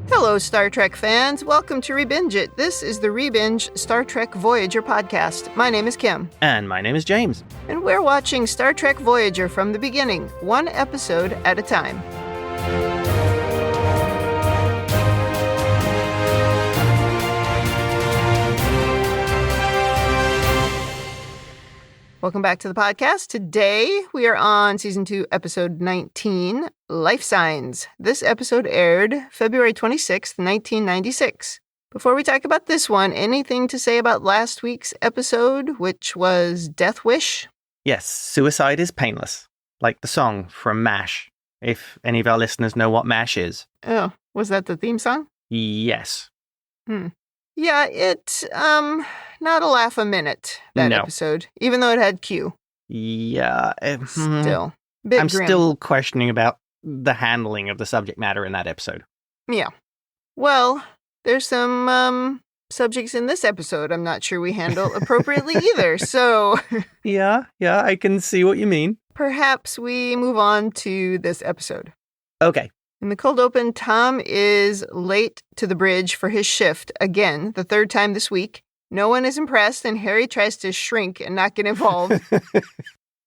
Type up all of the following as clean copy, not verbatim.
Hello, Star Trek fans. Welcome to ReBinge It. This is the ReBinge Star Trek Voyager podcast. My name is Kim. And my name is James. And we're watching Star Trek Voyager from the beginning, one episode at a time. Welcome back to the podcast. Today, we are on Season 2, Episode 19, Lifesigns. This episode aired February 26th, 1996. Before we talk about this one, anything to say about last week's episode, which was Death Wish? Yes, suicide is painless. Like the song from MASH, if any of our listeners know what MASH is. Oh, was that the theme song? Yes. Yeah, not a laugh a minute, that episode, even though it had Q. Yeah. Still. Bit I'm grim. still questioning about the handling of the subject matter in that episode. Yeah. Well, there's some subjects in this episode I'm not sure we handle appropriately either, so... Yeah, I can see what you mean. Perhaps we move on to this episode. Okay. In the cold open, Tom is late to the bridge for his shift, again, the third time this week. No one is impressed, and Harry tries to shrink and not get involved.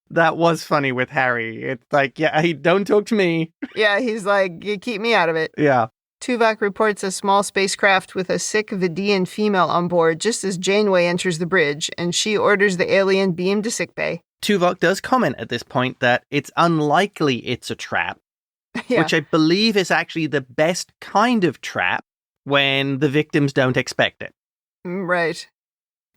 That was funny with Harry. It's like, yeah, hey, don't talk to me. Yeah, he's like, you keep me out of it. Yeah. Tuvok reports a small spacecraft with a sick Vidiian female on board just as Janeway enters the bridge, and she orders the alien beamed to sickbay. Tuvok does comment at this point that it's unlikely it's a trap. Yeah. Which I believe is actually the best kind of trap when the victims don't expect it. Right.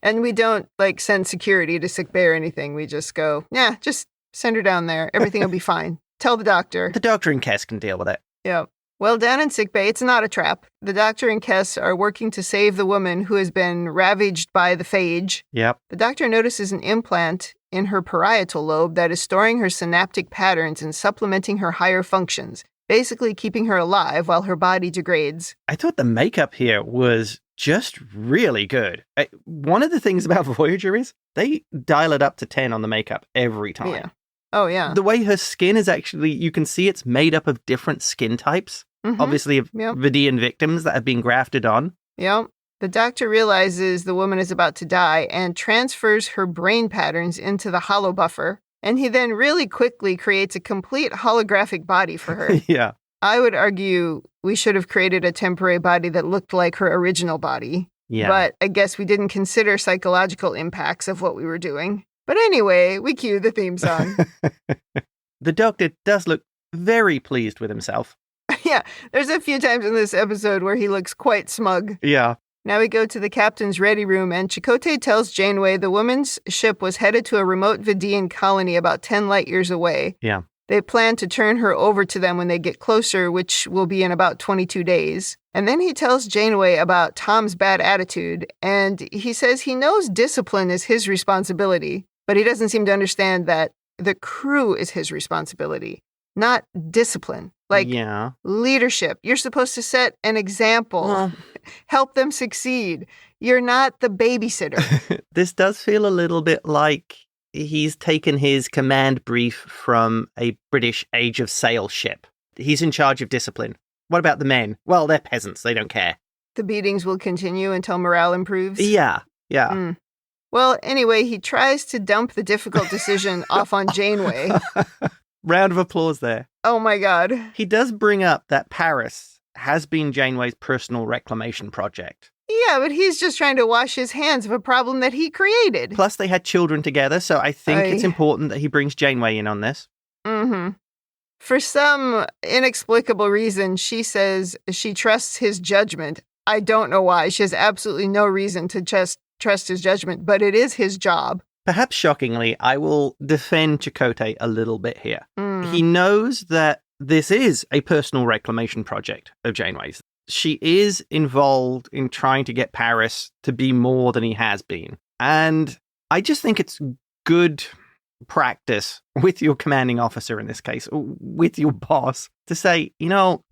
And we don't, send security to sickbay or anything. We just go, yeah, just send her down there. Everything will be fine. Tell the doctor. The doctor and Kes can deal with it. Yeah. Well, down in sickbay, it's not a trap. The doctor and Kes are working to save the woman who has been ravaged by the phage. Yep. The doctor notices an implant in her parietal lobe that is storing her synaptic patterns and supplementing her higher functions, basically keeping her alive while her body degrades. I thought the makeup here was just really good. One of the things about Voyager is they dial it up to 10 on the makeup every time. Yeah. Oh, yeah. The way her skin is actually, you can see it's made up of different skin types, obviously of Vidiian victims that have been grafted on. Yep. The doctor realizes the woman is about to die and transfers her brain patterns into the hollow buffer. And he then really quickly creates a complete holographic body for her. Yeah. I would argue we should have created a temporary body that looked like her original body. Yeah. But I guess we didn't consider psychological impacts of what we were doing. But anyway, we cue the theme song. The doctor does look very pleased with himself. Yeah, there's a few times in this episode where he looks quite smug. Yeah. Now we go to the captain's ready room, and Chakotay tells Janeway the woman's ship was headed to a remote Vidiian colony about 10 light years away. Yeah. They plan to turn her over to them when they get closer, which will be in about 22 days. And then he tells Janeway about Tom's bad attitude, and he says he knows discipline is his responsibility, but he doesn't seem to understand that the crew is his responsibility, not discipline. Leadership. You're supposed to set an example, help them succeed. You're not the babysitter. This does feel a little bit like he's taken his command brief from a British Age of Sail ship. He's in charge of discipline. What about the men? Well, they're peasants. They don't care. The beatings will continue until morale improves? Yeah. Well, anyway, he tries to dump the difficult decision off on Janeway. Round of applause there. Oh my God. He does bring up that Paris has been Janeway's personal reclamation project. Yeah, but he's just trying to wash his hands of a problem that he created. Plus, they had children together, so I think it's important that he brings Janeway in on this. Mm-hmm. For some inexplicable reason, she says she trusts his judgment. I don't know why. She has absolutely no reason to just trust his judgment, but it is his job. Perhaps shockingly, I will defend Chakotay a little bit here. He knows that this is a personal reclamation project of Janeway's. She is involved in trying to get Paris to be more than he has been. And I just think it's good practice with your commanding officer in this case, with your boss, to say,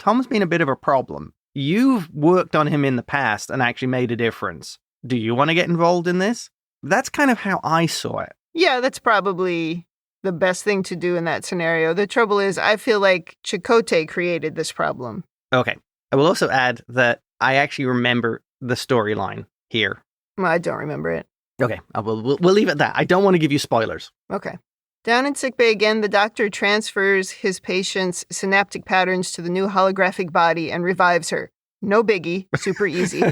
Tom's been a bit of a problem. You've worked on him in the past and actually made a difference. Do you want to get involved in this? That's kind of how I saw it. Yeah, that's probably the best thing to do in that scenario. The trouble is, I feel like Chakotay created this problem. Okay. I will also add that I actually remember the storyline here. Well, I don't remember it. Okay, we'll leave it at that. I don't want to give you spoilers. Okay. Down in sickbay again, the doctor transfers his patient's synaptic patterns to the new holographic body and revives her. No biggie, super easy.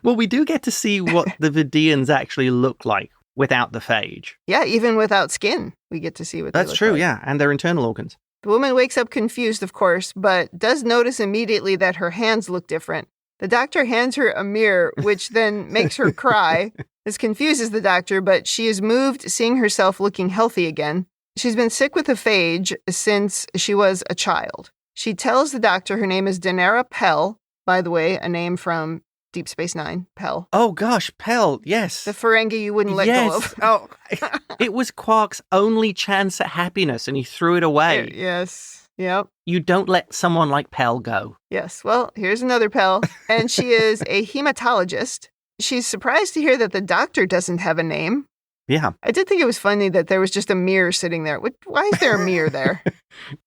Well, we do get to see what the Vidiians actually look like without the phage. Yeah, even without skin, we get to see what they look like. That's true, yeah, and their internal organs. The woman wakes up confused, of course, but does notice immediately that her hands look different. The doctor hands her a mirror, which then makes her cry. This confuses the doctor, but she is moved seeing herself looking healthy again. She's been sick with a phage since she was a child. She tells the doctor her name is Danara Pel, by the way, a name from Deep Space Nine, Pel. Oh gosh, Pel, yes. The Ferengi you wouldn't let go of. Oh, it was Quark's only chance at happiness, and he threw it away. Yes. Yep. You don't let someone like Pel go. Yes. Well, here's another Pel, and she is a hematologist. She's surprised to hear that the doctor doesn't have a name. Yeah. I did think it was funny that there was just a mirror sitting there. Why is there a mirror there?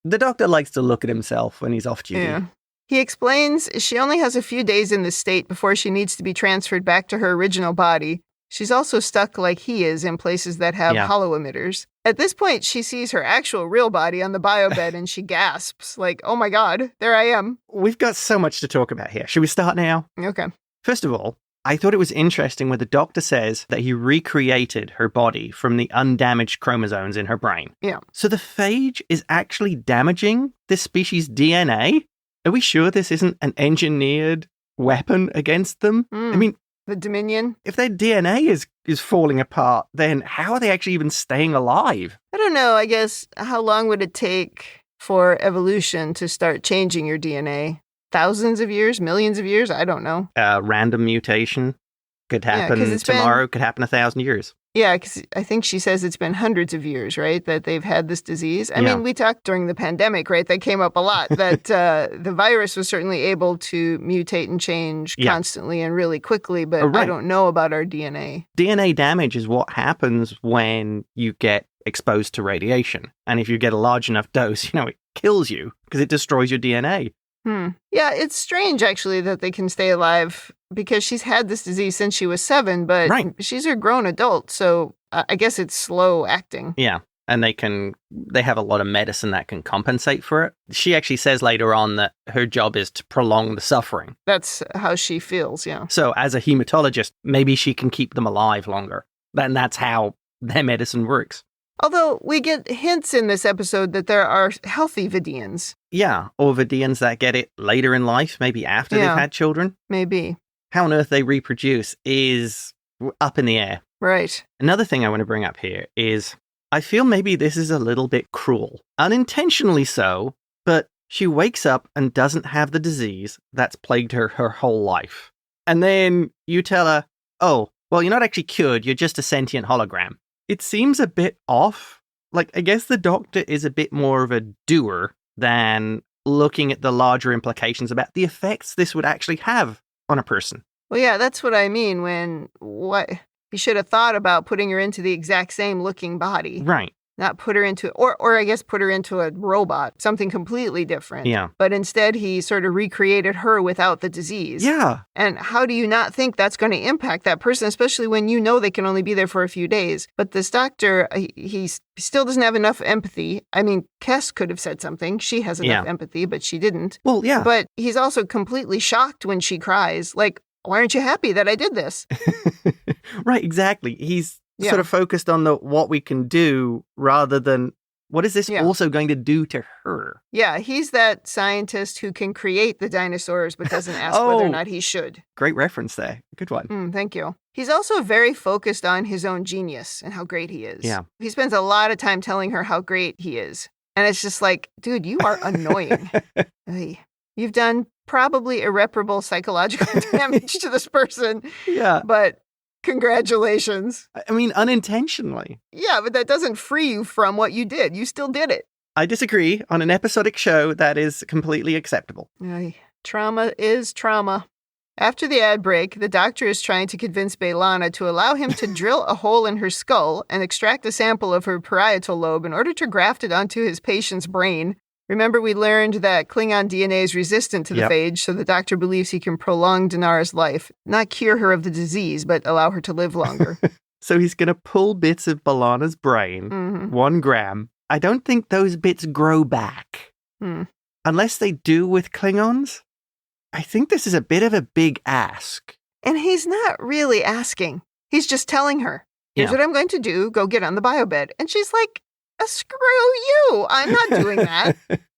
The doctor likes to look at himself when he's off duty. Yeah. He explains she only has a few days in this state before she needs to be transferred back to her original body. She's also stuck like he is in places that have hollow emitters. At this point, she sees her actual real body on the biobed and she gasps, like, oh my God, there I am. We've got so much to talk about here. Should we start now? Okay. First of all, I thought it was interesting when the doctor says that he recreated her body from the undamaged chromosomes in her brain. Yeah. So the phage is actually damaging this species' DNA? Are we sure this isn't an engineered weapon against them? I mean, the Dominion? If their DNA is falling apart, then how are they actually even staying alive? I don't know. I guess how long would it take for evolution to start changing your DNA? Thousands of years? Millions of years? I don't know. Random mutation could happen tomorrow, could happen 1,000 years. Yeah, because I think she says it's been hundreds of years, right, that they've had this disease. I mean, we talked during the pandemic, right, that came up a lot, that the virus was certainly able to mutate and change constantly and really quickly, but I don't know about our DNA. DNA damage is what happens when you get exposed to radiation. And if you get a large enough dose, it kills you because it destroys your DNA. Yeah, it's strange, actually, that they can stay alive because she's had this disease since she was 7, but she's a grown adult, so I guess it's slow acting. Yeah, and they have a lot of medicine that can compensate for it. She actually says later on that her job is to prolong the suffering. That's how she feels, yeah. So as a hematologist, maybe she can keep them alive longer. And that's how their medicine works. Although we get hints in this episode that there are healthy Vidiians. Yeah, or Vidiians that get it later in life, maybe after they've had children. Maybe. How on earth they reproduce is up in the air. Right. Another thing I want to bring up here is I feel maybe this is a little bit cruel. Unintentionally so, but she wakes up and doesn't have the disease that's plagued her whole life. And then you tell her, oh, well, you're not actually cured, you're just a sentient hologram. It seems a bit off. Like, I guess the doctor is a bit more of a doer than looking at the larger implications about the effects this would actually have on a person. Well, yeah, that's what I mean when you should have thought about putting her into the exact same looking body. Right. Not put her into, or I guess put her into a robot, something completely different. Yeah. But instead, he sort of recreated her without the disease. Yeah. And how do you not think that's going to impact that person, especially when you know they can only be there for a few days? But this doctor, he still doesn't have enough empathy. I mean, Kes could have said something. She has enough empathy, but she didn't. Well, yeah. But he's also completely shocked when she cries. Like, why aren't you happy that I did this? Right, exactly. He's sort of focused on what we can do rather than what is this also going to do to her? Yeah, he's that scientist who can create the dinosaurs but doesn't ask whether or not he should. Great reference there. Good one. Thank you. He's also very focused on his own genius and how great he is. Yeah. He spends a lot of time telling her how great he is. And it's just like, dude, you are annoying. You've done probably irreparable psychological damage to this person. Yeah. But congratulations. I mean, unintentionally. Yeah, but that doesn't free you from what you did. You still did it. I disagree. On an episodic show, that is completely acceptable. Trauma is trauma. After the ad break, the doctor is trying to convince B'Elanna to allow him to drill a hole in her skull and extract a sample of her parietal lobe in order to graft it onto his patient's brain. Remember, we learned that Klingon DNA is resistant to the phage, so the doctor believes he can prolong Danara's life, not cure her of the disease, but allow her to live longer. So he's going to pull bits of B'Elanna's brain, 1 gram. I don't think those bits grow back. Unless they do with Klingons. I think this is a bit of a big ask. And he's not really asking. He's just telling her, here's what I'm going to do. Go get on the biobed. And she's like, screw you. I'm not doing that.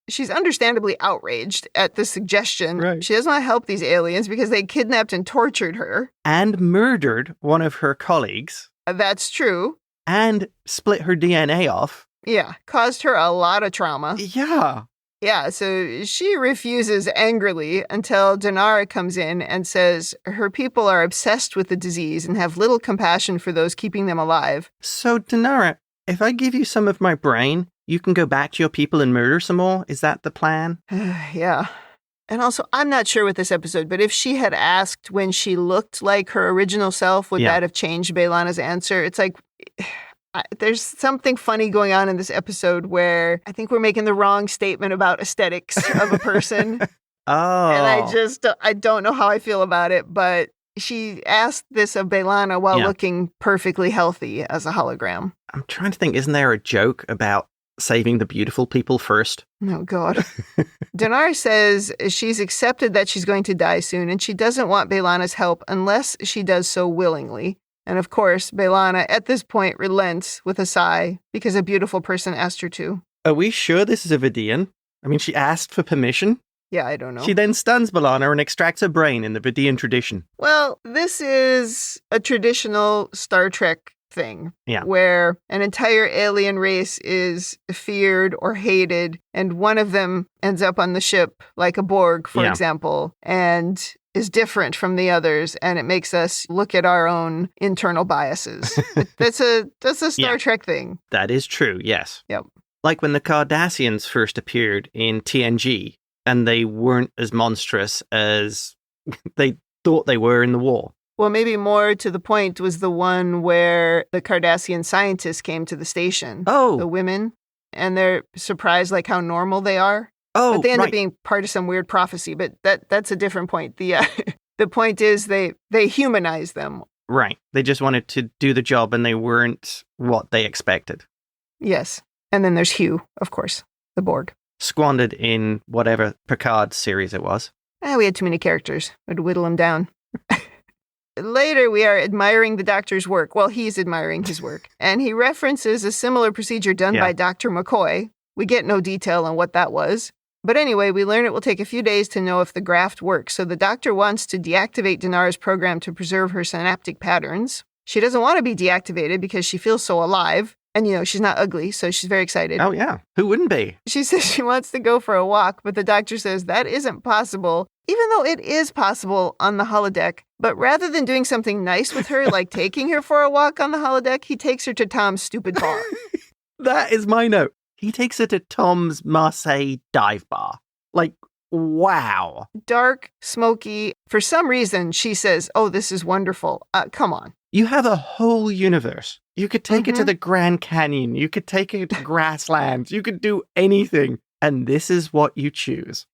She's understandably outraged at the suggestion. Right. She doesn't want to help these aliens because they kidnapped and tortured her. And murdered one of her colleagues. That's true. And split her DNA off. Yeah, caused her a lot of trauma. Yeah. Yeah, so she refuses angrily until Danara comes in and says her people are obsessed with the disease and have little compassion for those keeping them alive. So, Danara, if I give you some of my brain, you can go back to your people and murder some more? Is that the plan? Yeah. And also, I'm not sure with this episode, but if she had asked when she looked like her original self, would that have changed B'Elanna's answer? It's like... There's something funny going on in this episode where I think we're making the wrong statement about aesthetics of a person. And I don't know how I feel about it, but she asked this of B'Elanna while looking perfectly healthy as a hologram. I'm trying to think, isn't there a joke about saving the beautiful people first? Oh, God. Danara says she's accepted that she's going to die soon, and she doesn't want B'Elanna's help unless she does so willingly. And of course, B'Elanna at this point relents with a sigh because a beautiful person asked her to. Are we sure this is a Vidiian? I mean, she asked for permission. Yeah, I don't know. She then stuns B'Elanna and extracts her brain in the Vidiian tradition. Well, this is a traditional Star Trek thing. Yeah. Where an entire alien race is feared or hated, and one of them ends up on the ship, like a Borg, for example, and is different from the others, and it makes us look at our own internal biases. That's a Star Trek thing. That is true, yes. Yep. Like when the Cardassians first appeared in TNG, and they weren't as monstrous as they thought they were in the war. Well, maybe more to the point was the one where the Cardassian scientists came to the station. Oh. The women. And they're surprised like how normal they are. Oh, but they end up being part of some weird prophecy. But that's a different point. The point is they humanize them. Right. They just wanted to do the job and they weren't what they expected. Yes. And then there's Hugh, of course, the Borg. Squandered in whatever Picard series it was. We had too many characters. I'd whittle them down. Later, we are admiring the doctor's work. Well, he's admiring his work. And he references a similar procedure done by Dr. McCoy. We get no detail on what that was. But anyway, we learn it will take a few days to know if the graft works. So the doctor wants to deactivate Danara's program to preserve her synaptic patterns. She doesn't want to be deactivated because she feels so alive. And, she's not ugly, so she's very excited. Oh, yeah. Who wouldn't be? She says she wants to go for a walk, but the doctor says that isn't possible, even though it is possible on the holodeck. But rather than doing something nice with her, like taking her for a walk on the holodeck, he takes her to Tom's stupid bar. That is my note. He takes her to Tom's Marseille dive bar. Like, wow. Dark, smoky. For some reason, she says, oh, this is wonderful. Come on. You have a whole universe. You could take it to the Grand Canyon. You could take it to grasslands. You could do anything. And this is what you choose.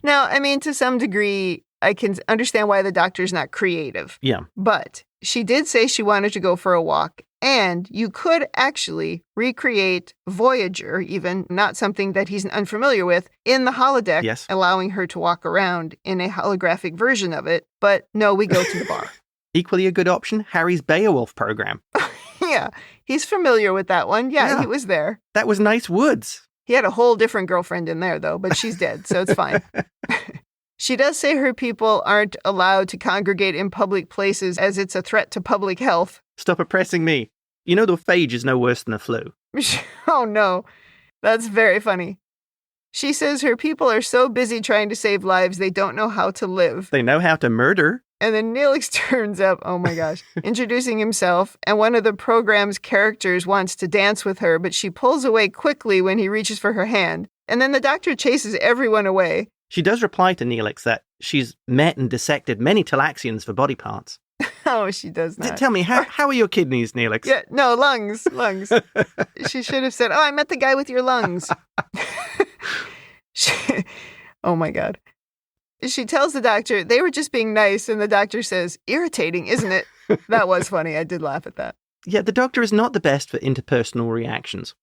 Now, I mean, to some degree, I can understand why the doctor's not creative. Yeah. But she did say she wanted to go for a walk. And you could actually recreate Voyager, even not something that he's unfamiliar with, in the holodeck, allowing her to walk around in a holographic version of it. But no, we go to the bar. Equally a good option, Harry's Beowulf program. Yeah, he's familiar with that one. Yeah, he was there. That was nice woods. He had a whole different girlfriend in there, though, but she's dead, so it's fine. She does say her people aren't allowed to congregate in public places as it's a threat to public health. Stop oppressing me. You know the phage is no worse than the flu. Oh, no. That's very funny. She says her people are so busy trying to save lives, they don't know how to live. They know how to murder. And then Neelix turns up, oh my gosh, introducing himself, and one of the program's characters wants to dance with her, but she pulls away quickly when he reaches for her hand. And then the doctor chases everyone away. She does reply to Neelix that she's met and dissected many Talaxians for body parts. Oh, she does not. Tell me, how are your kidneys, Neelix? Yeah, no, lungs. She should have said, oh, I met the guy with your lungs. Oh my God. She tells the doctor they were just being nice, and the doctor says, irritating, isn't it? That was funny. I did laugh at that. Yeah, the doctor is not the best for interpersonal reactions.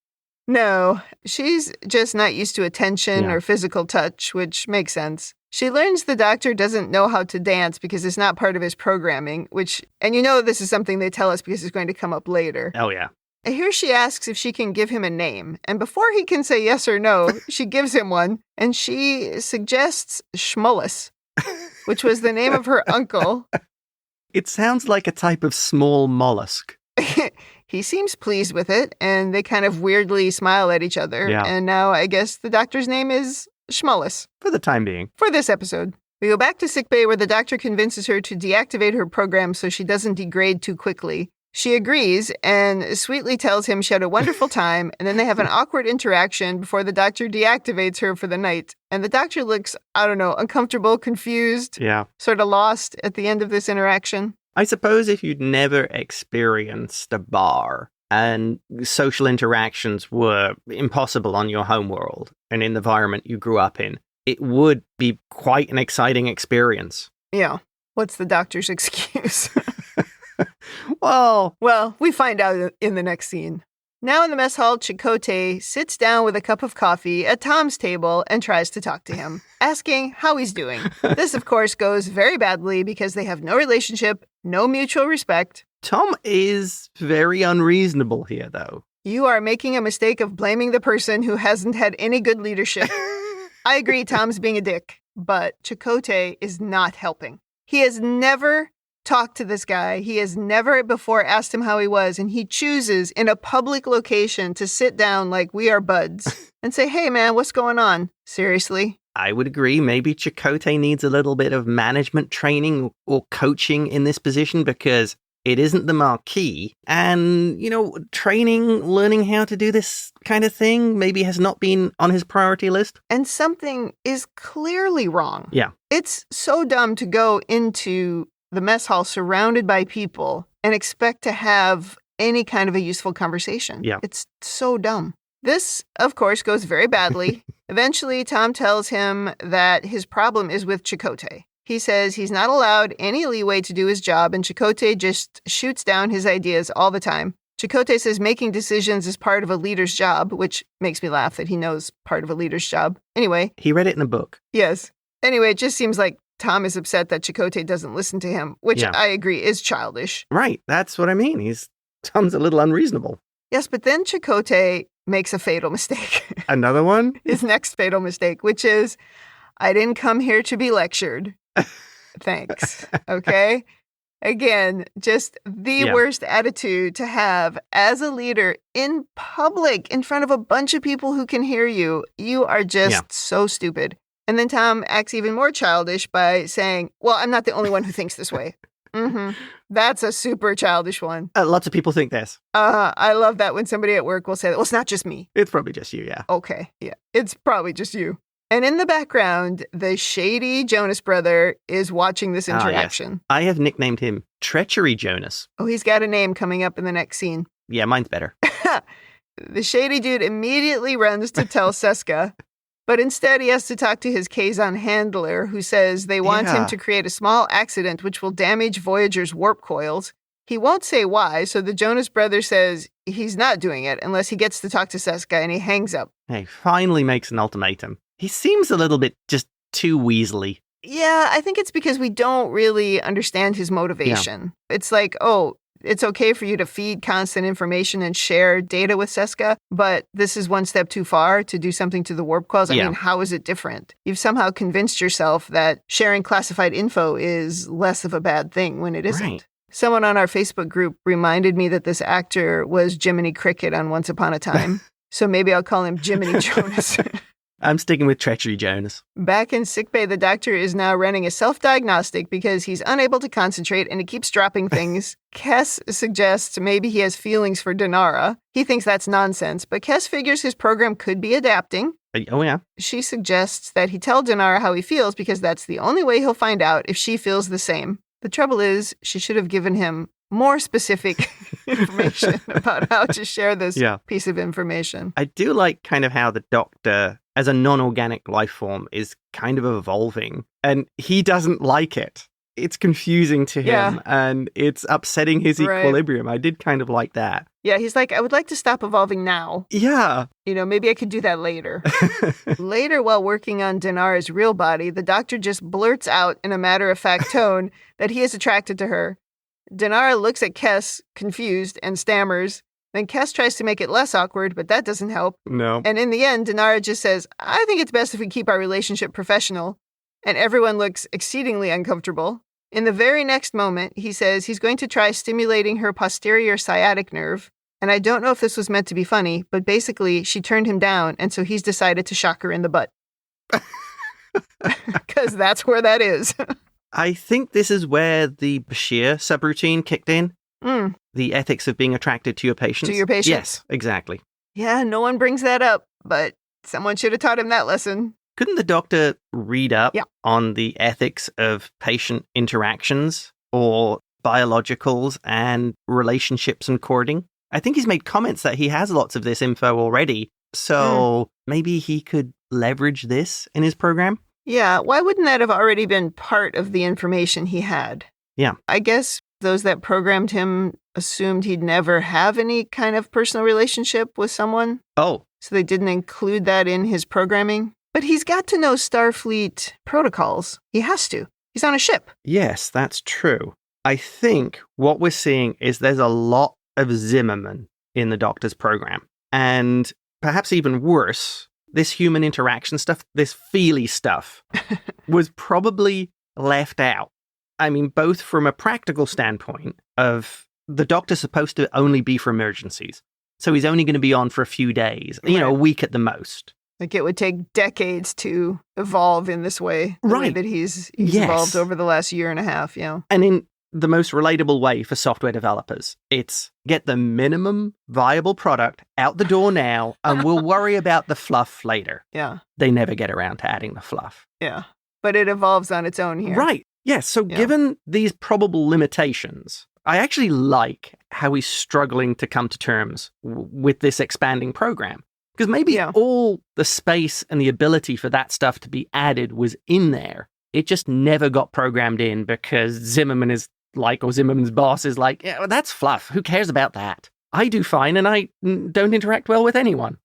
No, she's just not used to attention or physical touch, which makes sense. She learns the doctor doesn't know how to dance because it's not part of his programming, and this is something they tell us because it's going to come up later. Oh, yeah. Here she asks if she can give him a name, and before he can say yes or no, she gives him one, and she suggests Schmullis, which was the name of her uncle. It sounds like a type of small mollusk. He seems pleased with it, and they kind of weirdly smile at each other, and now I guess the doctor's name is Schmullis. For the time being. For this episode. We go back to sickbay where the doctor convinces her to deactivate her program so she doesn't degrade too quickly. She agrees and sweetly tells him she had a wonderful time, and then they have an awkward interaction before the doctor deactivates her for the night. And the doctor looks, uncomfortable, confused, sort of lost at the end of this interaction. I suppose if you'd never experienced a bar and social interactions were impossible on your home world and in the environment you grew up in, it would be quite an exciting experience. Yeah. What's the doctor's excuse? Well, we find out in the next scene. Now in the mess hall, Chakotay sits down with a cup of coffee at Tom's table and tries to talk to him, asking how he's doing. This, of course, goes very badly because they have no relationship, no mutual respect. Tom is very unreasonable here, though. You are making a mistake of blaming the person who hasn't had any good leadership. I agree Tom's being a dick, but Chakotay is not helping. He has never talked to this guy. He has never before asked him how he was, and he chooses in a public location to sit down like we are buds and say, hey, man, what's going on? Seriously? I would agree. Maybe Chakotay needs a little bit of management training or coaching in this position because it isn't the marquee. And, training, learning how to do this kind of thing maybe has not been on his priority list. And something is clearly wrong. Yeah. It's so dumb to go into the mess hall surrounded by people and expect to have any kind of a useful conversation. Yeah. It's so dumb. This, of course, goes very badly. Eventually, Tom tells him that his problem is with Chakotay. He says he's not allowed any leeway to do his job, and Chakotay just shoots down his ideas all the time. Chakotay says making decisions is part of a leader's job, which makes me laugh that he knows part of a leader's job. Anyway. He read it in a book. Yes. Anyway, it just seems like Tom is upset that Chakotay doesn't listen to him, which I agree is childish. Right. That's what I mean. Tom's a little unreasonable. Yes, but then Chakotay makes a fatal mistake. Another one? His next fatal mistake, which is, I didn't come here to be lectured. Thanks. Okay? Again, just the worst attitude to have as a leader in public in front of a bunch of people who can hear you. You are just so stupid. And then Tom acts even more childish by saying, well, I'm not the only one who thinks this way. That's a super childish one. Lots of people think this. I love that when somebody at work will say that. Well, it's not just me. It's probably just you, yeah. Okay, yeah. It's probably just you. And in the background, the shady Jonas brother is watching this interaction. Yes. I have nicknamed him Treachery Jonas. Oh, he's got a name coming up in the next scene. Yeah, mine's better. The shady dude immediately runs to tell Seska, but instead he has to talk to his Kazon handler, who says they want him to create a small accident which will damage Voyager's warp coils. He won't say why, so the Jonas brother says he's not doing it unless he gets to talk to Seska, and he hangs up. He finally makes an ultimatum. He seems a little bit just too weaselly. Yeah, I think it's because we don't really understand his motivation. Yeah. It's like, oh, it's okay for you to feed constant information and share data with Seska, but this is one step too far to do something to the warp coils. I mean, how is it different? You've somehow convinced yourself that sharing classified info is less of a bad thing when it isn't. Right. Someone on our Facebook group reminded me that this actor was Jiminy Cricket on Once Upon a Time, so maybe I'll call him Jiminy Jonas. I'm sticking with Treachery Jonas. Back in sickbay, the doctor is now running a self-diagnostic because he's unable to concentrate and he keeps dropping things. Kes suggests maybe he has feelings for Danara. He thinks that's nonsense, but Kes figures his program could be adapting. Oh, yeah. She suggests that he tell Danara how he feels because that's the only way he'll find out if she feels the same. The trouble is, she should have given him more specific information about how to share this piece of information. I do like kind of how the doctor as a non-organic life form is kind of evolving, and he doesn't like it. It's confusing to him, and it's upsetting his equilibrium. I did kind of like that. Yeah, he's like, I would like to stop evolving now. Yeah. Maybe I could do that later. Later, while working on Danara's real body, the doctor just blurts out in a matter-of-fact tone that he is attracted to her. Danara looks at Kes, confused, and stammers. Then Kes tries to make it less awkward, but that doesn't help. No. And in the end, Danara just says, I think it's best if we keep our relationship professional. And everyone looks exceedingly uncomfortable. In the very next moment, he says he's going to try stimulating her posterior sciatic nerve. And I don't know if this was meant to be funny, but basically she turned him down, and so he's decided to shock her in the butt. Because that's where that is. I think this is where the Bashir subroutine kicked in. The ethics of being attracted to your patients. To your patients? Yes, exactly. Yeah, no one brings that up, but someone should have taught him that lesson. Couldn't the doctor read up on the ethics of patient interactions or biologicals and relationships and courting? I think he's made comments that he has lots of this info already, so maybe he could leverage this in his program? Yeah, why wouldn't that have already been part of the information he had? Yeah. I guess those that programmed him assumed he'd never have any kind of personal relationship with someone. Oh. So they didn't include that in his programming. But he's got to know Starfleet protocols. He has to. He's on a ship. Yes, that's true. I think what we're seeing is there's a lot of Zimmerman in the Doctor's program. And perhaps even worse, this human interaction stuff, this feely stuff, was probably left out. I mean, both from a practical standpoint of the Doctor's supposed to only be for emergencies. So he's only going to be on for a few days, a week at the most. Like it would take decades to evolve in this way, the way that he's evolved over the last year and a half, And in the most relatable way for software developers, it's get the minimum viable product out the door now, and we'll worry about the fluff later. Yeah. They never get around to adding the fluff. Yeah. But it evolves on its own here. Right. Yes. So given these probable limitations, I actually like how he's struggling to come to terms with this expanding program. Because maybe all the space and the ability for that stuff to be added was in there. It just never got programmed in because Zimmerman's boss is like, yeah, well, that's fluff. Who cares about that? I do fine and I don't interact well with anyone.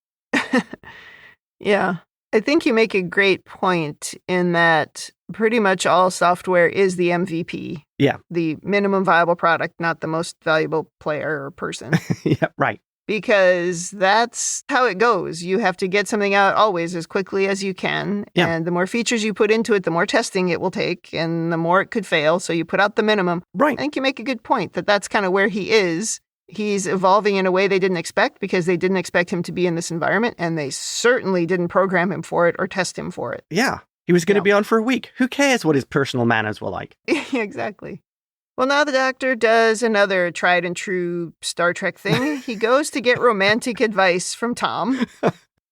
Yeah. I think you make a great point in that pretty much all software is the MVP. Yeah. The minimum viable product, not the most valuable player or person. Yeah, right. Because that's how it goes. You have to get something out always as quickly as you can. Yeah. And the more features you put into it, the more testing it will take and the more it could fail. So you put out the minimum. Right. I think you make a good point that that's kind of where he is. He's evolving in a way they didn't expect because they didn't expect him to be in this environment. And they certainly didn't program him for it or test him for it. Yeah. He was going to be on for a week. Who cares what his personal manners were like? Exactly. Well, now the Doctor does another tried and true Star Trek thing. He goes to get romantic advice from Tom.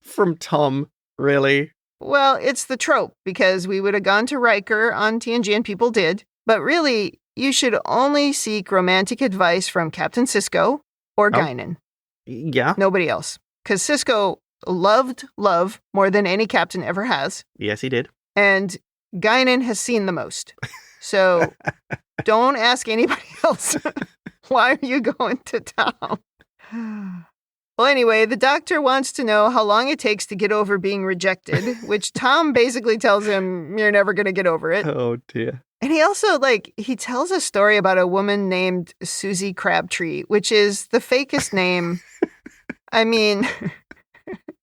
From Tom, really? Well, it's the trope, because we would have gone to Riker on TNG and people did. But really, you should only seek romantic advice from Captain Sisko or Guinan. Yeah. Nobody else. Because Sisko loved love more than any captain ever has. Yes, he did. And Guinan has seen the most. So don't ask anybody else. Why are you going to Tom? Well, anyway, the Doctor wants to know how long it takes to get over being rejected, which Tom basically tells him, you're never going to get over it. Oh, dear. And he also, he tells a story about a woman named Susie Crabtree, which is the fakest name. I mean...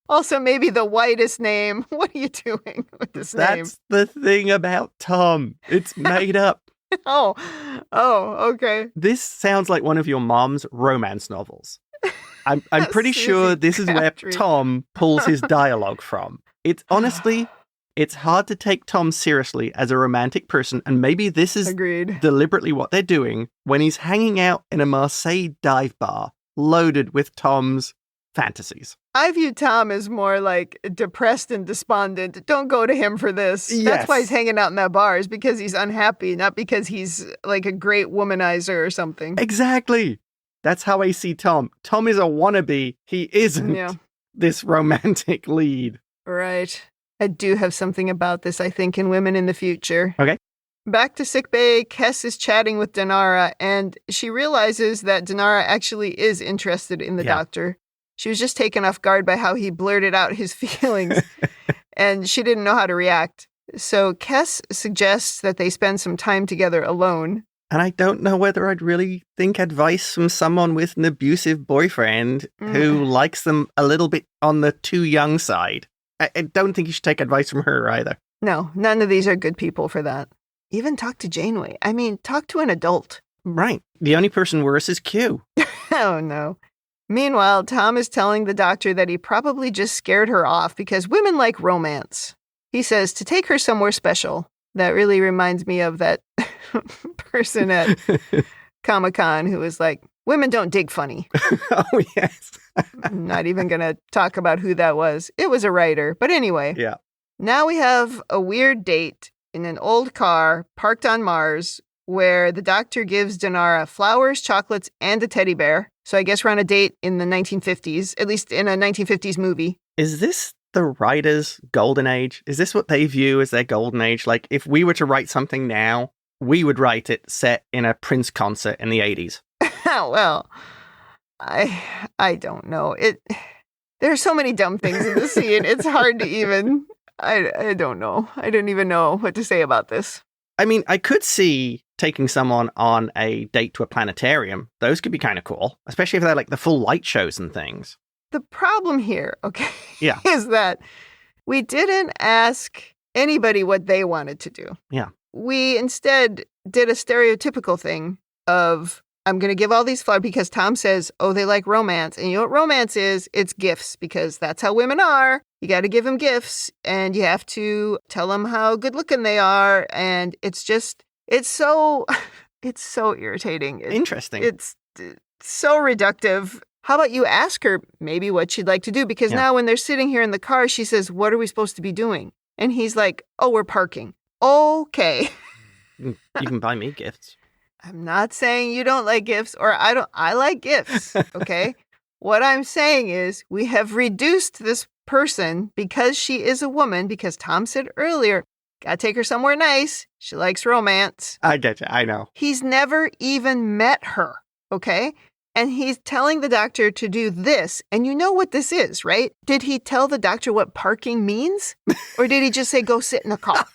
Also, maybe the whitest name. What are you doing with this name? That's the thing about Tom. It's made up. Oh, okay. This sounds like one of your mom's romance novels. I'm pretty sure this is where Tom pulls his dialogue from. It's honestly, it's hard to take Tom seriously as a romantic person, and maybe this is deliberately what they're doing when he's hanging out in a Marseille dive bar loaded with Tom's fantasies. I view Tom as more like depressed and despondent. Don't go to him for this. Yes. That's why he's hanging out in that bar, is because he's unhappy, not because he's like a great womanizer or something. Exactly. That's how I see Tom. Tom is a wannabe. He isn't this romantic lead. Right. I do have something about this, I think, in Women in the Future. Okay. Back to sickbay, Kes is chatting with Danara, and she realizes that Danara actually is interested in the doctor. She was just taken off guard by how he blurted out his feelings, and she didn't know how to react. So Kes suggests that they spend some time together alone. And I don't know whether I'd really think advice from someone with an abusive boyfriend who likes them a little bit on the too young side. I don't think you should take advice from her either. No, none of these are good people for that. Even talk to Janeway. I mean, talk to an adult. Right. The only person worse is Q. Oh, no. Meanwhile, Tom is telling the doctor that he probably just scared her off because women like romance. He says to take her somewhere special. That really reminds me of that person at Comic-Con who was like, women don't dig funny. Oh, yes. I'm not even going to talk about who that was. It was a writer. But anyway. Yeah. Now we have a weird date in an old car parked on Mars where the doctor gives Danara flowers, chocolates, and a teddy bear. So I guess we're on a date in the 1950s, at least in a 1950s movie. Is this the writer's golden age? Is this what they view as their golden age? Like, if we were to write something now, we would write it set in a Prince concert in the 80s. Well, I don't know. There are so many dumb things in the scene. It's hard to even... I don't know. I don't even know what to say about this. I mean, I could see taking someone on a date to a planetarium. Those could be kind of cool, especially if they're like the full light shows and things. The problem here, okay, yeah, is that we didn't ask anybody what they wanted to do. Yeah. We instead did a stereotypical thing of, I'm going to give all these flowers because Tom says, oh, they like romance. And you know what romance is? It's gifts, because that's how women are. You got to give them gifts and you have to tell them how good looking they are. And it's so irritating. Interesting. It's so reductive. How about you ask her maybe what she'd like to do? Because now when they're sitting here in the car, she says, what are we supposed to be doing? And he's like, oh, we're parking. Okay. You can buy me gifts. I'm not saying you don't like gifts, or I like gifts, okay? What I'm saying is we have reduced this person because she is a woman, because Tom said earlier, gotta take her somewhere nice. She likes romance. I get you. I know. He's never even met her, okay? And he's telling the doctor to do this. And you know what this is, right? Did he tell the doctor what parking means? Or did he just say, go sit in a car?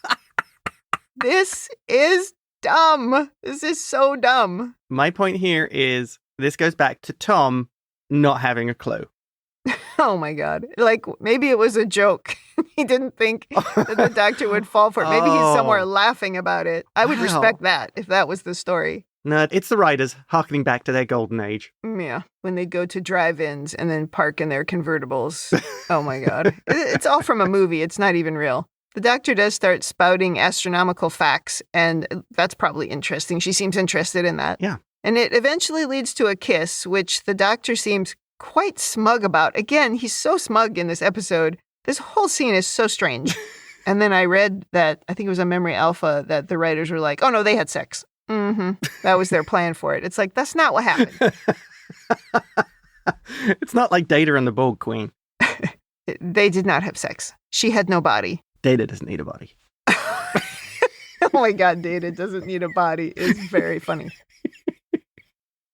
This is dumb. This is so dumb. My point here is this goes back to Tom not having a clue. Oh my God. Like, maybe it was a joke. He didn't think that the doctor would fall for it. Maybe he's somewhere laughing about it. I would respect that if that was the story. No, it's the writers harkening back to their golden age. Yeah, when they go to drive-ins and then park in their convertibles. Oh my God. It's all from a movie. It's not even real. The doctor does start spouting astronomical facts, and that's probably interesting. She seems interested in that. Yeah. And it eventually leads to a kiss, which the doctor seems quite smug about. Again, he's so smug in this episode. This whole scene is so strange. And then I read that, I think it was on Memory Alpha, that the writers were like, oh no, they had sex. That was their plan for it. It's like, that's not what happened. It's not like Data and the Borg Queen. They did not have sex. She had no body. Data doesn't need a body. Oh my God, Data doesn't need a body. It's very funny.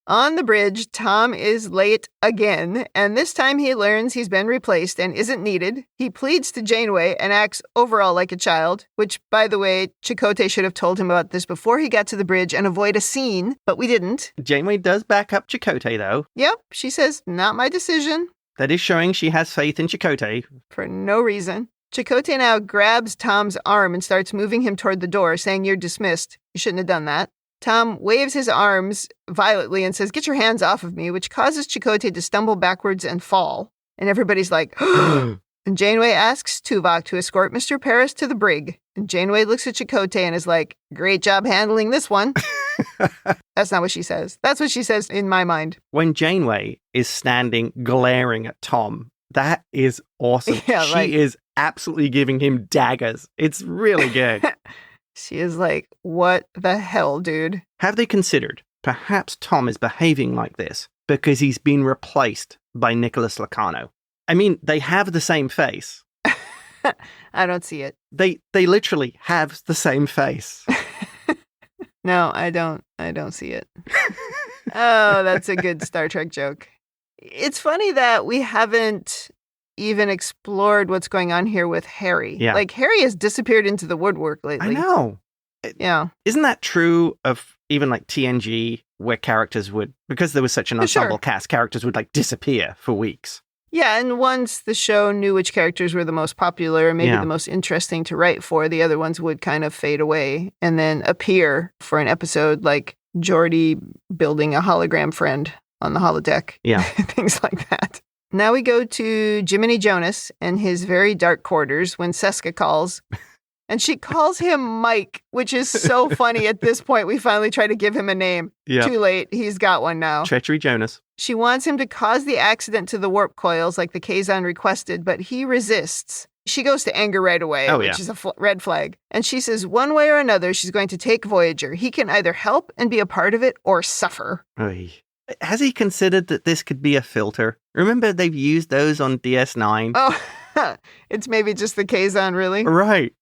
On the bridge, Tom is late again, and this time he learns he's been replaced and isn't needed. He pleads to Janeway and acts overall like a child, which, by the way, Chakotay should have told him about this before he got to the bridge and avoid a scene, but we didn't. Janeway does back up Chakotay, though. Yep, she says, not my decision. That is showing she has faith in Chakotay. For no reason. Chakotay now grabs Tom's arm and starts moving him toward the door, saying, you're dismissed. You shouldn't have done that. Tom waves his arms violently and says, get your hands off of me, which causes Chakotay to stumble backwards and fall. And everybody's like, and Janeway asks Tuvok to escort Mr. Paris to the brig. And Janeway looks at Chakotay and is like, great job handling this one. That's not what she says. That's what she says in my mind. When Janeway is standing glaring at Tom, that is awesome. Yeah, she is absolutely giving him daggers. It's really good. She is like, what the hell, dude? Have they considered perhaps Tom is behaving like this because he's been replaced by Nicholas Lacano? I mean, they have the same face. I don't see it. They literally have the same face. No, I don't see it. Oh, that's a good Star Trek joke. It's funny that we haven't even explored what's going on here with Harry. Yeah. Like, Harry has disappeared into the woodwork lately. I know. Yeah. Isn't that true of even like TNG, where characters would, because there was such an ensemble cast, characters would like disappear for weeks? Yeah, and once the show knew which characters were the most popular and maybe the most interesting to write for, the other ones would kind of fade away and then appear for an episode, like Geordi building a hologram friend on the holodeck. Yeah. Things like that. Now we go to Jiminy Jonas and his very dark quarters when Seska calls. And she calls him Mike, which is so funny. At this point, we finally try to give him a name. Yeah. Too late. He's got one now. Treachery Jonas. She wants him to cause the accident to the warp coils like the Kazon requested, but he resists. She goes to anger right away, which is a red flag. And she says one way or another, she's going to take Voyager. He can either help and be a part of it or suffer. Oy. Has he considered that this could be a filter? Remember, they've used those on DS9. Oh, it's maybe just the Kazon, really? Right.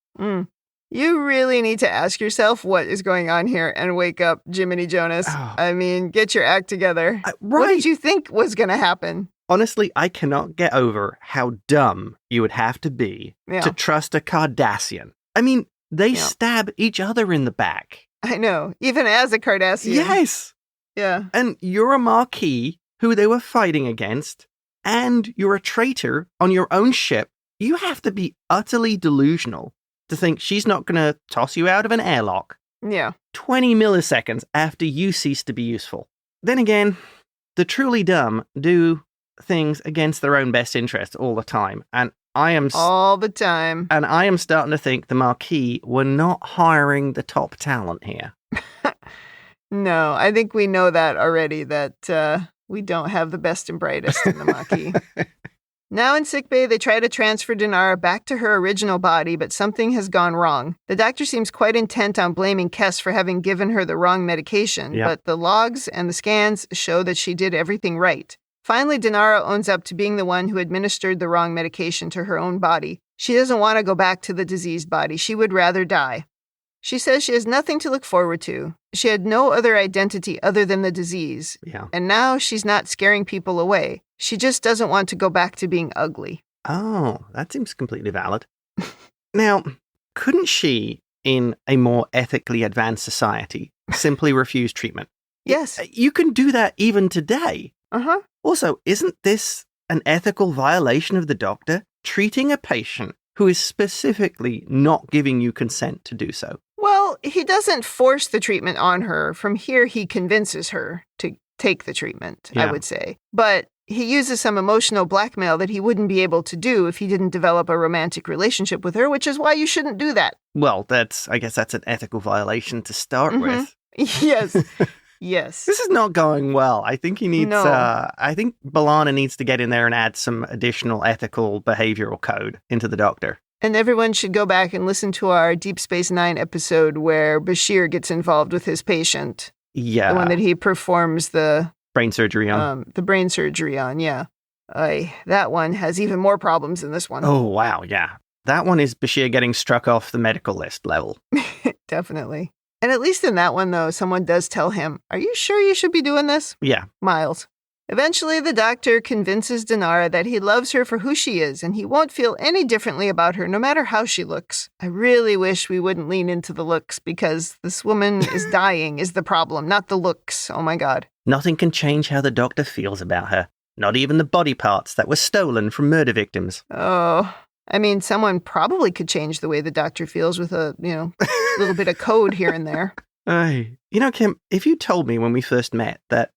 You really need to ask yourself what is going on here and wake up, Jiminy Jonas. Oh. I mean, get your act together. Right. What did you think was going to happen? Honestly, I cannot get over how dumb you would have to be to trust a Cardassian. I mean, they stab each other in the back. I know, even as a Cardassian. Yes. Yeah. And you're a Marquis who they were fighting against, and you're a traitor on your own ship. You have to be utterly delusional to think she's not going to toss you out of an airlock 20 milliseconds after you cease to be useful. Then again, the truly dumb do things against their own best interest all the time. And I am... all the time. And I am starting to think the Marquis were not hiring the top talent here. No, I think we know that already, that we don't have the best and brightest in the Marquis. Now in sickbay, they try to transfer Danara back to her original body, but something has gone wrong. The doctor seems quite intent on blaming Kes for having given her the wrong medication, but the logs and the scans show that she did everything right. Finally, Danara owns up to being the one who administered the wrong medication to her own body. She doesn't want to go back to the diseased body. She would rather die. She says she has nothing to look forward to. She had no other identity other than the disease. And now she's not scaring people away. She just doesn't want to go back to being ugly. Oh, that seems completely valid. Now, couldn't she, in a more ethically advanced society, simply refuse treatment? Yes. You can do that even today. Uh-huh. Also, isn't this an ethical violation of the doctor? Treating a patient who is specifically not giving you consent to do so. Well, he doesn't force the treatment on her. From here, he convinces her to take the treatment, I would say. But he uses some emotional blackmail that he wouldn't be able to do if he didn't develop a romantic relationship with her, which is why you shouldn't do that. Well, I guess that's an ethical violation to start with. Yes. Yes. This is not going well. I think he needs, I think B'Elanna needs to get in there and add some additional ethical behavioral code into the doctor. And everyone should go back and listen to our Deep Space Nine episode where Bashir gets involved with his patient. Yeah. The one that he performs the brain surgery on. The brain surgery on, yeah. That one has even more problems than this one. Oh, wow, yeah. That one is Bashir getting struck off the medical list level. Definitely. And at least in that one, though, someone does tell him, "Are you sure you should be doing this?" Yeah. Miles. Eventually, the doctor convinces Danara that he loves her for who she is, and he won't feel any differently about her, no matter how she looks. I really wish we wouldn't lean into the looks, because this woman is dying is the problem, not the looks. Oh my God. Nothing can change how the doctor feels about her. Not even the body parts that were stolen from murder victims. Oh, I mean, someone probably could change the way the doctor feels with a, little bit of code here and there. Kim, if you told me when we first met that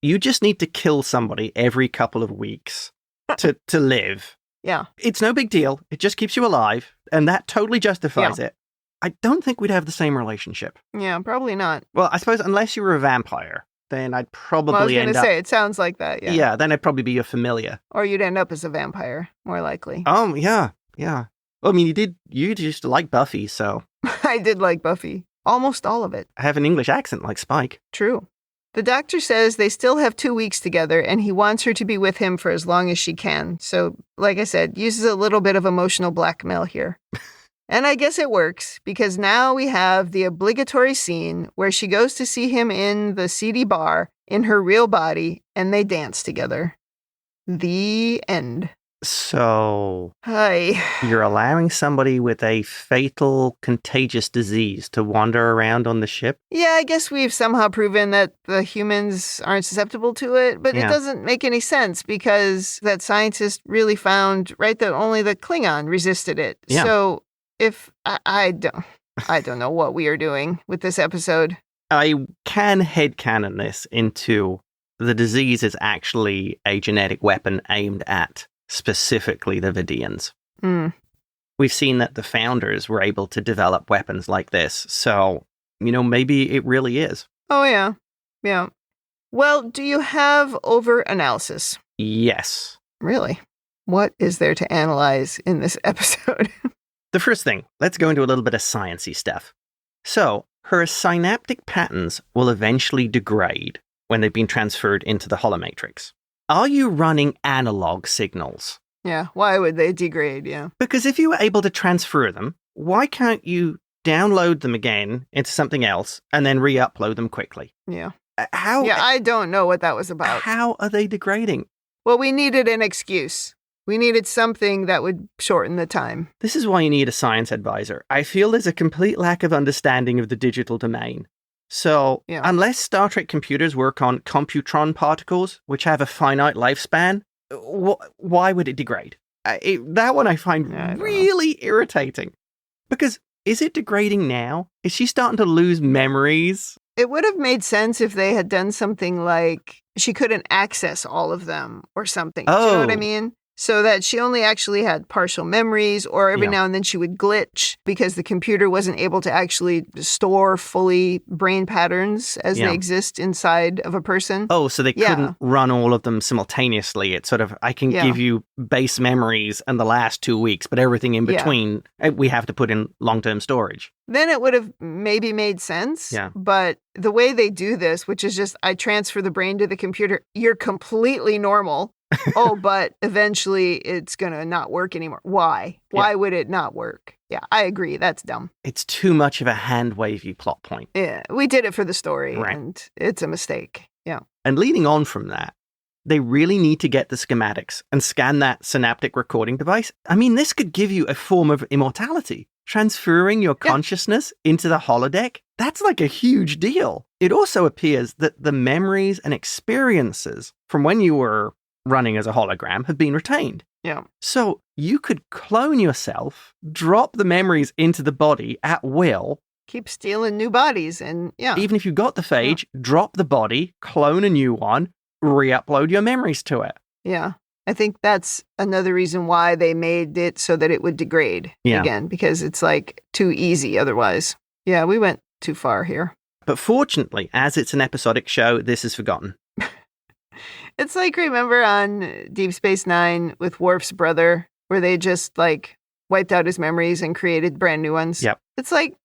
you just need to kill somebody every couple of weeks to live. Yeah. It's no big deal. It just keeps you alive. And that totally justifies it. I don't think we'd have the same relationship. Yeah, probably not. Well, I suppose unless you were a vampire, then I'd probably I was going to say, it sounds like that, yeah. Yeah, then I'd probably be your familiar. Or you'd end up as a vampire, more likely. Oh, yeah. Well, I mean, you used to like Buffy, so. I did like Buffy. Almost all of it. I have an English accent like Spike. True. The doctor says they still have 2 weeks together, and he wants her to be with him for as long as she can. So, like I said, uses a little bit of emotional blackmail here. And I guess it works, because now we have the obligatory scene where she goes to see him in the seedy bar in her real body, and they dance together. The end. So, Hi. You're allowing somebody with a fatal, contagious disease to wander around on the ship? Yeah, I guess we've somehow proven that the humans aren't susceptible to it, but It doesn't make any sense because that scientist really found, right, that only the Klingon resisted it. Yeah. So if I don't know what we are doing with this episode. I can headcanon this into the disease is actually a genetic weapon aimed at specifically the Vidiians. We've seen that the founders were able to develop weapons like this, so, maybe it really is. Oh, yeah. Yeah. Well, do you have over-analysis? Yes. Really? What is there to analyze in this episode? The first thing, let's go into a little bit of sciencey stuff. So, her synaptic patterns will eventually degrade when they've been transferred into the holomatrix. Are you running analog signals? Yeah, why would they degrade? Yeah. Because if you were able to transfer them, why can't you download them again into something else and then re-upload them quickly? Yeah. How? Yeah, I don't know what that was about. How are they degrading? Well, we needed an excuse. We needed something that would shorten the time. This is why you need a science advisor. I feel there's a complete lack of understanding of the digital domain. So, unless Star Trek computers work on computron particles, which have a finite lifespan, why would it degrade? That one I find really irritating. Because, is it degrading now? Is she starting to lose memories? It would have made sense if they had done something like she couldn't access all of them or something. Do you know what I mean? So that she only actually had partial memories, or every now and then she would glitch because the computer wasn't able to actually store fully brain patterns as they exist inside of a person. Oh, so they couldn't run all of them simultaneously. It's sort of, I can give you base memories and the last 2 weeks, but everything in between, we have to put in long-term storage. Then it would have maybe made sense. Yeah. But the way they do this, which is just, I transfer the brain to the computer, you're completely normal. Oh, but eventually it's going to not work anymore. Why? Why would it not work? Yeah, I agree. That's dumb. It's too much of a hand-wavy plot point. Yeah, we did it for the story, and it's a mistake. Yeah. And leading on from that, they really need to get the schematics and scan that synaptic recording device. I mean, this could give you a form of immortality. Transferring your consciousness into the holodeck, that's like a huge deal. It also appears that the memories and experiences from when you were running as a hologram have been retained. Yeah. So you could clone yourself, drop the memories into the body at will. Keep stealing new bodies and Even if you got the phage, drop the body, clone a new one, re-upload your memories to it. Yeah. I think that's another reason why they made it so that it would degrade again, because it's like too easy otherwise. Yeah, we went too far here. But fortunately, as it's an episodic show, this is forgotten. It's like, remember on Deep Space Nine with Worf's brother, where they just like wiped out his memories and created brand new ones? Yep. It's like,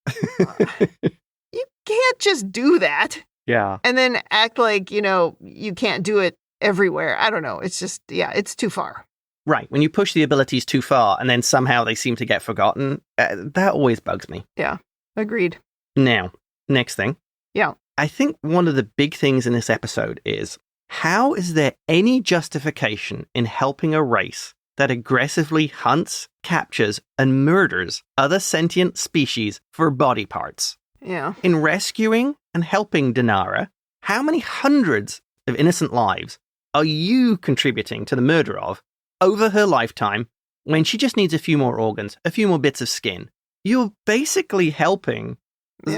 you can't just do that. Yeah. And then act like, you can't do it everywhere. I don't know. It's just, it's too far. Right. When you push the abilities too far and then somehow they seem to get forgotten, that always bugs me. Yeah. Agreed. Now, next thing. Yeah. I think one of the big things in this episode is, how is there any justification in helping a race that aggressively hunts, captures, and murders other sentient species for body parts? Yeah. In rescuing and helping Danara, how many hundreds of innocent lives are you contributing to the murder of over her lifetime when she just needs a few more organs, a few more bits of skin? You're basically helping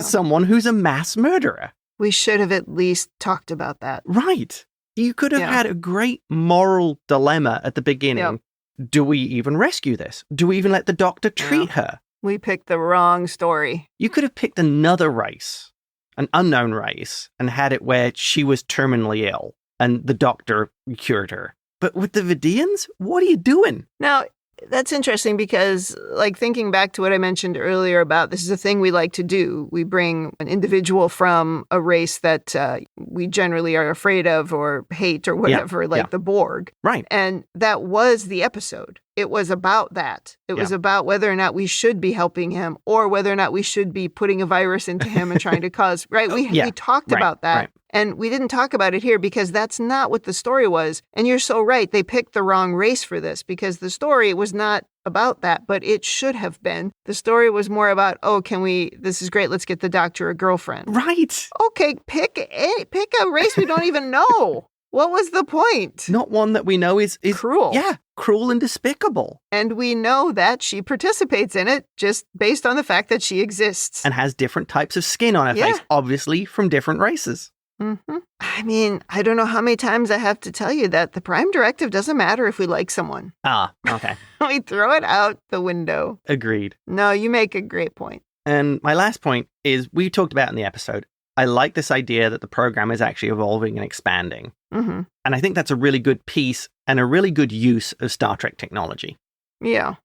someone who's a mass murderer. We should have at least talked about that. Right. You could have had a great moral dilemma at the beginning. Yep. Do we even rescue this? Do we even let the doctor treat her? We picked the wrong story. You could have picked another race, an unknown race, and had it where she was terminally ill and the doctor cured her. But with the Vidiians, what are you doing? Now, That's interesting because, like, thinking back to what I mentioned earlier about this is a thing we like to do. We bring an individual from a race that we generally are afraid of or hate or whatever, like the Borg. Right. And that was the episode. It was about that. It was about whether or not we should be helping him or whether or not we should be putting a virus into him and trying to cause, right? We talked about that. Right. And we didn't talk about it here because that's not what the story was. And you're so right. They picked the wrong race for this because the story was not about that, but it should have been. The story was more about, this is great. Let's get the doctor a girlfriend. Right. Okay, pick a race we don't even know. What was the point? Not one that we know is cruel. Yeah, cruel and despicable. And we know that she participates in it just based on the fact that she exists. And has different types of skin on her face, obviously from different races. Mm-hmm. I mean, I don't know how many times I have to tell you that the prime directive doesn't matter if we like someone. Ah, okay. We throw it out the window. Agreed. No, you make a great point. And my last point is, we talked about in the episode, I like this idea that the program is actually evolving and expanding. Mm-hmm. And I think that's a really good piece and a really good use of Star Trek technology. Yeah.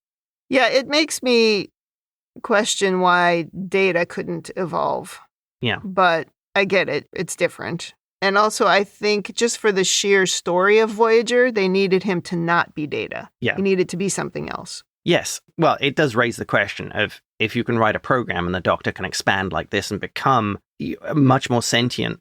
Yeah, it makes me question why Data couldn't evolve. Yeah. But I get it. It's different. And also, I think just for the sheer story of Voyager, they needed him to not be Data. Yeah. He needed to be something else. Yes. Well, it does raise the question of if you can write a program and the Doctor can expand like this and become a much more sentient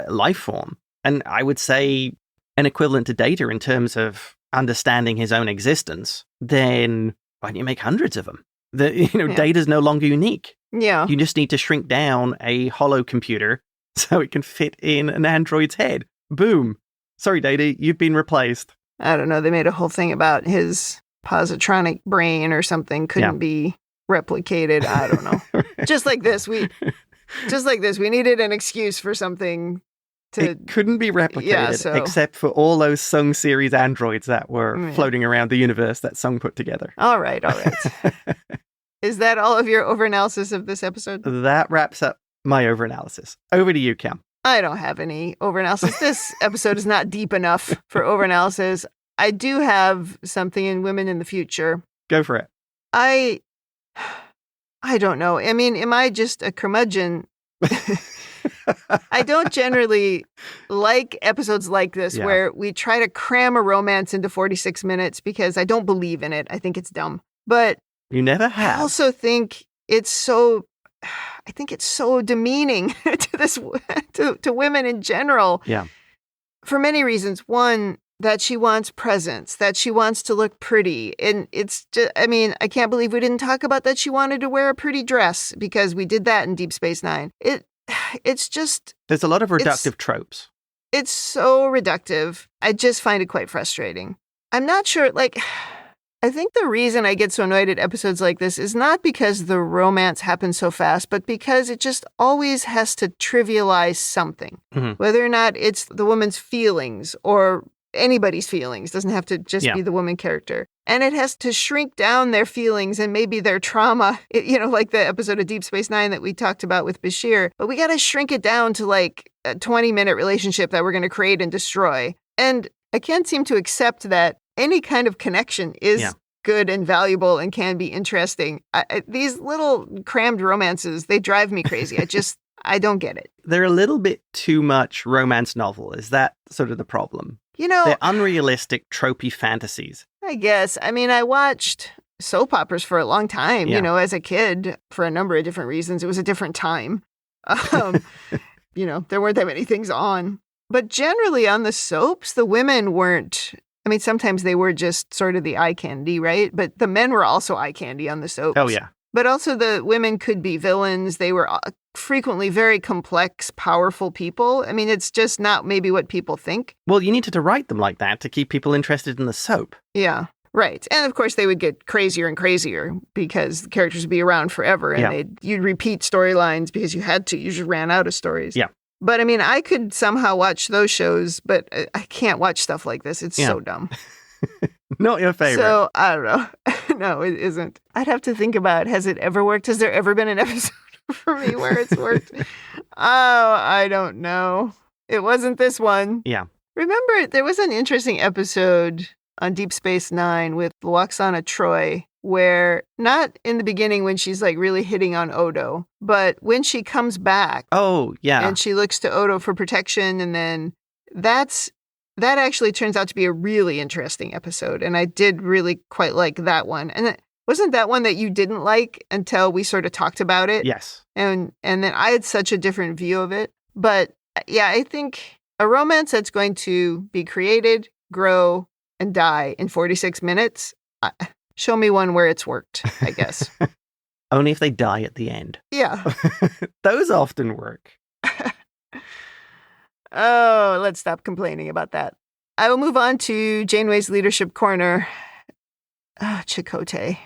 life form. And I would say an equivalent to Data in terms of understanding his own existence, then why don't you make hundreds of them? Data's no longer unique. Yeah. You just need to shrink down a hollow computer so it can fit in an android's head. Boom. Sorry, Data, you've been replaced. I don't know. They made a whole thing about his positronic brain or something couldn't be replicated. I don't know. Just like this, we needed an excuse for something to... It couldn't be replicated except for all those Sung series androids that were floating around the universe that Sung put together. All right. Is that all of your overanalysis of this episode? That wraps up my overanalysis. Over to you, Cam. I don't have any overanalysis. This episode is not deep enough for overanalysis. I do have something in Women in the Future. Go for it. I don't know. I mean, am I just a curmudgeon? I don't generally like episodes like this where we try to cram a romance into 46 minutes because I don't believe in it. I think it's dumb. But you never have. I also think it's so demeaning to women in general. Yeah. For many reasons. One, that she wants presence, that she wants to look pretty. And it's just, I mean, I can't believe we didn't talk about that she wanted to wear a pretty dress because we did that in Deep Space Nine. It's just... There's a lot of reductive tropes. It's so reductive. I just find it quite frustrating. I'm not sure, I think the reason I get so annoyed at episodes like this is not because the romance happens so fast, but because it just always has to trivialize something. Mm-hmm. Whether or not it's the woman's feelings or anybody's feelings, doesn't have to just be the woman character. And it has to shrink down their feelings and maybe their trauma, like the episode of Deep Space Nine that we talked about with Bashir. But we got to shrink it down to a 20-minute relationship that we're going to create and destroy. And I can't seem to accept that any kind of connection is good and valuable and can be interesting. These little crammed romances, they drive me crazy. I don't get it. They're a little bit too much romance novel. Is that sort of the problem? They're unrealistic, tropey fantasies. I guess. I mean, I watched soap operas for a long time, as a kid for a number of different reasons. It was a different time. There weren't that many things on. But generally on the soaps, the women weren't... I mean, sometimes they were just sort of the eye candy, right? But the men were also eye candy on the soaps. Oh, yeah. But also the women could be villains. They were frequently very complex, powerful people. I mean, it's just not maybe what people think. Well, you needed to write them like that to keep people interested in the soap. Yeah, right. And of course, they would get crazier and crazier because the characters would be around forever. And you'd repeat storylines because you had to. You just ran out of stories. Yeah. But I mean, I could somehow watch those shows, but I can't watch stuff like this. It's so dumb. Not your favorite. So, I don't know. No, it isn't. I'd have to think about, has it ever worked? Has there ever been an episode for me where it's worked? I don't know. It wasn't this one. Yeah. Remember, there was an interesting episode on Deep Space Nine with Lwaxana Troi, where not in the beginning when she's like really hitting on Odo, but when she comes back. Oh, yeah. And she looks to Odo for protection, and then that actually turns out to be a really interesting episode, and I did really quite like that one. And wasn't that one that you didn't like until we sort of talked about it? Yes. And then I had such a different view of it. But yeah, I think a romance that's going to be created, grow, and die in 46 minutes, show me one where it's worked, I guess. Only if they die at the end. Yeah. Those often work. Oh, let's stop complaining about that. I will move on to Janeway's leadership corner. Oh, Chakotay.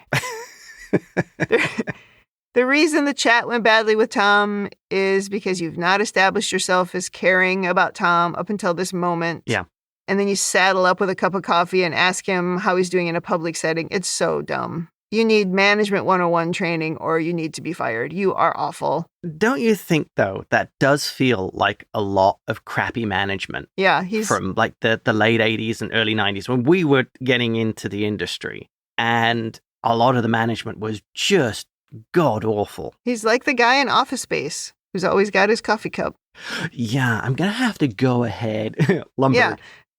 The reason the chat went badly with Tom is because you've not established yourself as caring about Tom up until this moment. Yeah. And then you saddle up with a cup of coffee and ask him how he's doing in a public setting. It's so dumb. You need management 101 training or you need to be fired. You are awful. Don't you think, though, that does feel like a lot of crappy management? Yeah, from like the late 80s and early 90s when we were getting into the industry. And a lot of the management was just god-awful. He's like the guy in Office Space who's always got his coffee cup. Yeah, I'm going to have to go ahead. Lumberg. Yeah,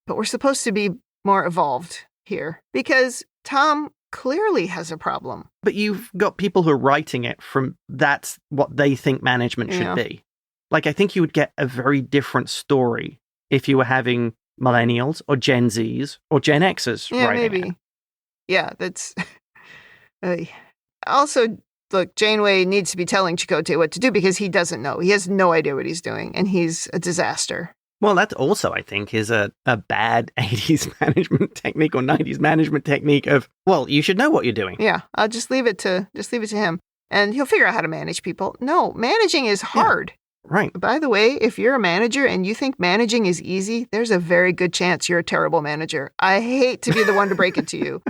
but we're supposed to be more evolved here because Tom clearly has a problem. But you've got people who are writing it from that's what they think management should be. Like, I think you would get a very different story if you were having millennials or Gen Zs or Gen Xers writing maybe. it. Yeah, that's... Also, look, Janeway needs to be telling Chakotay what to do because he doesn't know. He has no idea what he's doing, and he's a disaster. Well, that also, I think, is a bad 80s management technique or 90s management technique of, well, you should know what you're doing. Yeah, I'll just leave it to him, and he'll figure out how to manage people. No, managing is hard. Yeah, right. By the way, if you're a manager and you think managing is easy, there's a very good chance you're a terrible manager. I hate to be the one to break it to you.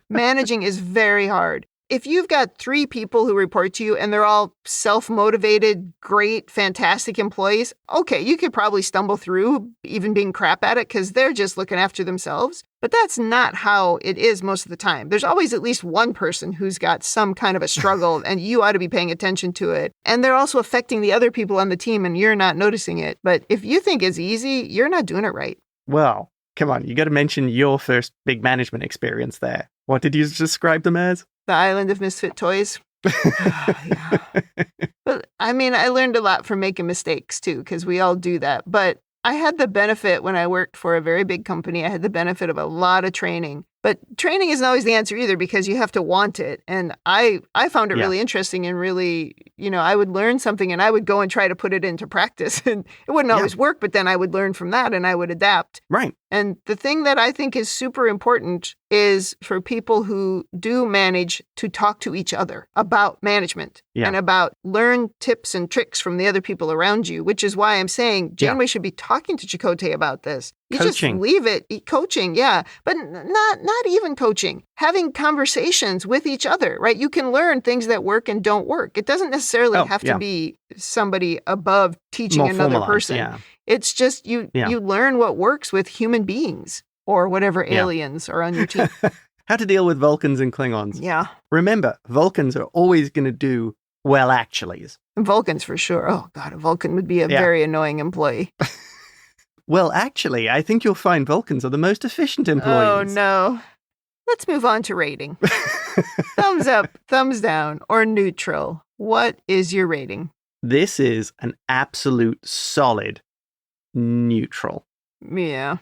Managing is very hard. If you've got 3 people who report to you and they're all self-motivated, great, fantastic employees, okay, you could probably stumble through even being crap at it because they're just looking after themselves. But that's not how it is most of the time. There's always at least one person who's got some kind of a struggle and you ought to be paying attention to it. And they're also affecting the other people on the team and you're not noticing it. But if you think it's easy, you're not doing it right. Well, come on, you got to mention your first big management experience there. What did you describe them as? The Island of Misfit Toys. Yeah. But I mean, I learned a lot from making mistakes too, because we all do that. But I had the benefit when I worked for a very big company, I had the benefit of a lot of training. But training isn't always the answer either because you have to want it. And I found it really interesting and really, I would learn something and I would go and try to put it into practice. And it wouldn't always work, but then I would learn from that and I would adapt. Right. And the thing that I think is super important is for people who do manage to talk to each other about management and about learn tips and tricks from the other people around you, which is why I'm saying Janeway should be talking to Chakotay about this. You coaching. Just leave it. Coaching, yeah. But not even coaching. Having conversations with each other, right? You can learn things that work and don't work. It doesn't necessarily have to be somebody above teaching more another person. Yeah. It's just you learn what works with human beings or whatever aliens are on your team. How to deal with Vulcans and Klingons. Yeah. Remember, Vulcans are always going to do well actuallys. Vulcans for sure. Oh, God, a Vulcan would be a very annoying employee. Well, actually, I think you'll find Vulcans are the most efficient employees. Oh, no. Let's move on to rating. Thumbs up, thumbs down, or neutral. What is your rating? This is an absolute solid neutral. Yeah.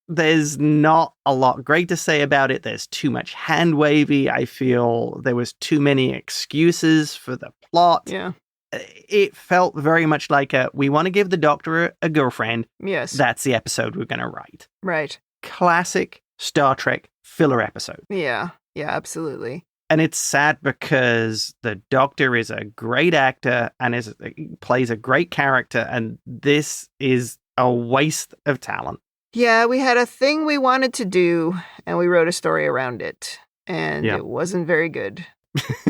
There's not a lot great to say about it. There's too much hand-wavy. I feel there was too many excuses for the plot. Yeah. It felt very much like we want to give the Doctor a girlfriend. Yes. That's the episode we're going to write. Right. Classic Star Trek filler episode. Yeah. Yeah, absolutely. And it's sad because the Doctor is a great actor and plays a great character, and this is a waste of talent. Yeah, we had a thing we wanted to do, and we wrote a story around it, and it wasn't very good.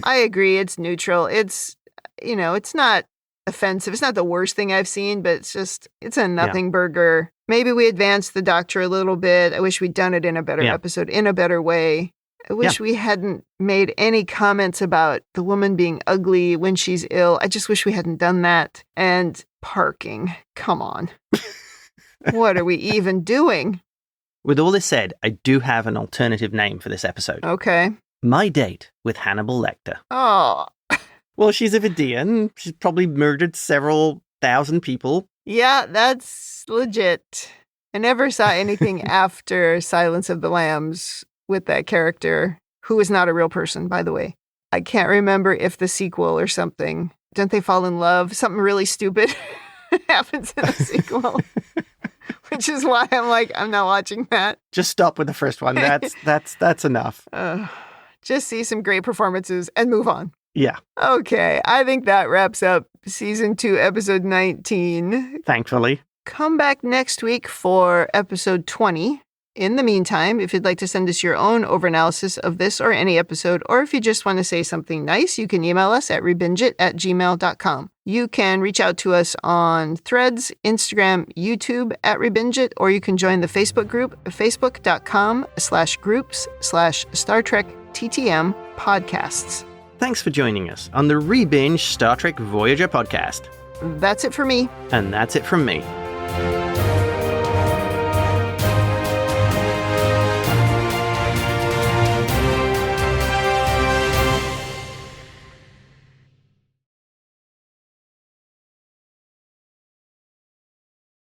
I agree, it's neutral. It's, it's not offensive. It's not the worst thing I've seen, but it's a nothing burger. Maybe we advanced the Doctor a little bit. I wish we'd done it in a better episode, in a better way. I wish we hadn't made any comments about the woman being ugly when she's ill. I just wish we hadn't done that. And parking. Come on. What are we even doing? With all this said, I do have an alternative name for this episode. Okay. My Date with Hannibal Lecter. Oh. Well, she's a Vidiian. She's probably murdered several thousand people. Yeah, that's legit. I never saw anything after Silence of the Lambs with that character, who is not a real person, by the way. I can't remember if the sequel or something. Don't they fall in love? Something really stupid happens in the sequel. Which is why I'm like, I'm not watching that. Just stop with the first one. That's enough. Just see some great performances and move on. Yeah. Okay, I think that wraps up Season 2, Episode 19. Thankfully. Come back next week for Episode 20. In the meantime, if you'd like to send us your own overanalysis of this or any episode, or if you just want to say something nice, you can email us at ReBingeIT@gmail.com. You can reach out to us on Threads, Instagram, YouTube at ReBingeIT, or you can join the Facebook group, facebook.com/groups/Star Trek TTM podcasts. Thanks for joining us on the ReBinge Star Trek Voyager podcast. That's it for me. And that's it from me.